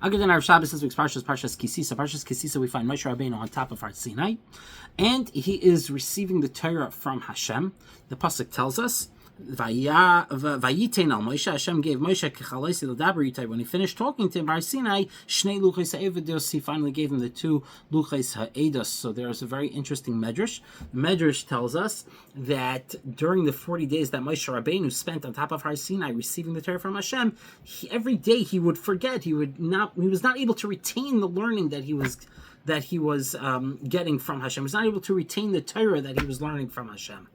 Other than our Shabbos this week's Parshas Sisa. Parshas Sisa, we find Moshe Rabbeinu on top of Har Sinai, and he is receiving the Torah from Hashem. The pasuk tells us, Vayitein al Moshe, Hashem gave Moshe kechalesi l'daber itai. When he finished talking to him, Har Sinai, Shnei luchos ha'edos, he finally gave him the 2 luchos ha'edos. So there's a very interesting medrash. The medrash tells us that during the 40 days that Moshe Rabbeinu spent on top of Har Sinai receiving the Torah from Hashem, every day he would forget. He was not able to retain the learning that he was getting from Hashem. He was not able to retain the Torah that he was learning from Hashem.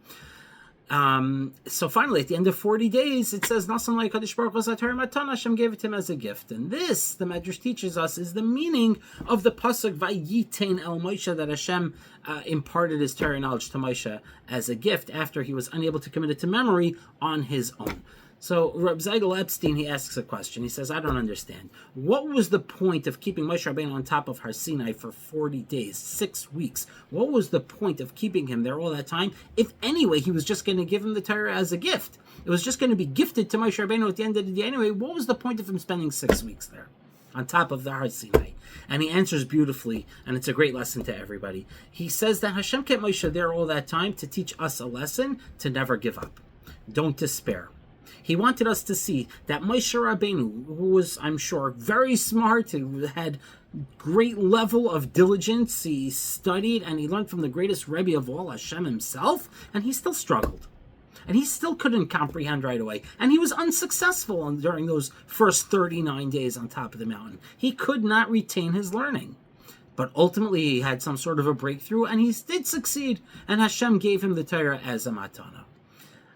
So finally, at the end of 40 days, it says, Hashem gave it to him as a gift. And this, the Medrash teaches us, is the meaning of the pasuk Vayitein el Moshe, that Hashem imparted his Torah knowledge to Moshe as a gift after he was unable to commit it to memory on his own. So Reb Zeidel Epstein, he asks a question. He says, I don't understand. What was the point of keeping Moshe Rabbeinu on top of Har Sinai for 40 days, 6 weeks? What was the point of keeping him there all that time? If anyway, he was just going to give him the Torah as a gift. It was just going to be gifted to Moshe Rabbeinu at the end of the day anyway. What was the point of him spending 6 weeks there on top of the Har Sinai? And he answers beautifully, and it's a great lesson to everybody. He says that Hashem kept Moshe there all that time to teach us a lesson to never give up. Don't despair. He wanted us to see that Moshe Rabbeinu, who was, I'm sure, very smart, who had great level of diligence, he studied and he learned from the greatest Rebbe of all, Hashem himself, and he still struggled. And he still couldn't comprehend right away. And he was unsuccessful during those first 39 days on top of the mountain. He could not retain his learning. But ultimately he had some sort of a breakthrough, and he did succeed, and Hashem gave him the Torah as a matana.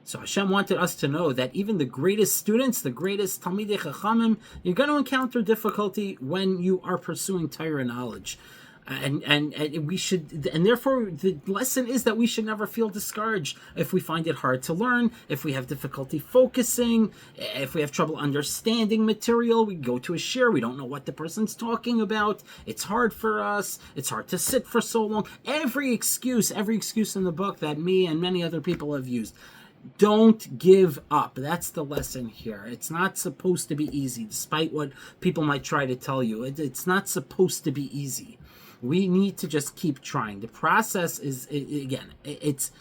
So Hashem wanted us to know that even the greatest students, the greatest Talmidei Chachamim, you're going to encounter difficulty when you are pursuing Torah knowledge. And therefore the lesson is that we should never feel discouraged if we find it hard to learn, if we have difficulty focusing, if we have trouble understanding material. We go to a shir, we don't know what the person's talking about, it's hard for us, it's hard to sit for so long. Every excuse in the book that me and many other people have used. Don't give up. That's the lesson here. It's not supposed to be easy, despite what people might try to tell you. It's not supposed to be easy. We need to just keep trying. The process is, it's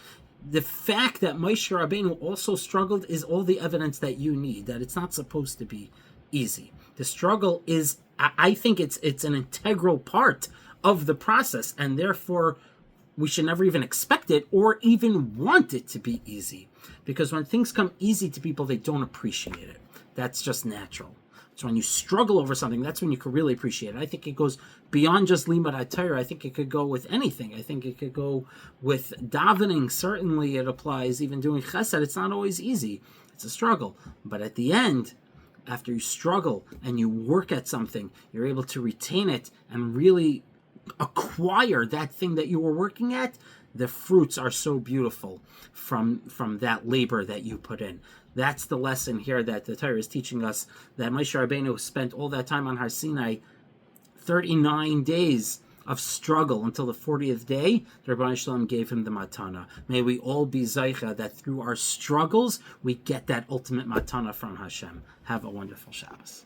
the fact that Moshe Rabbeinu also struggled is all the evidence that you need, that it's not supposed to be easy. The struggle is, I think it's an integral part of the process, and therefore we should never even expect it or even want it to be easy. Because when things come easy to people, they don't appreciate it. That's just natural. So when you struggle over something, that's when you can really appreciate it. I think it goes beyond just limud HaTorah. I think it could go with anything. I think it could go with davening. Certainly it applies. Even doing chesed, it's not always easy. It's a struggle. But at the end, after you struggle and you work at something, you're able to retain it and really acquire that thing that you were working at. The fruits are so beautiful from that labor that you put in. That's the lesson here that the Torah is teaching us, that Moshe Rabbeinu spent all that time on Har Sinai, 39 days of struggle until the 40th day. The Rebbeinu Shalom gave him the matana. May we all be zeicha that through our struggles we get that ultimate matana from Hashem. Have a wonderful Shabbos.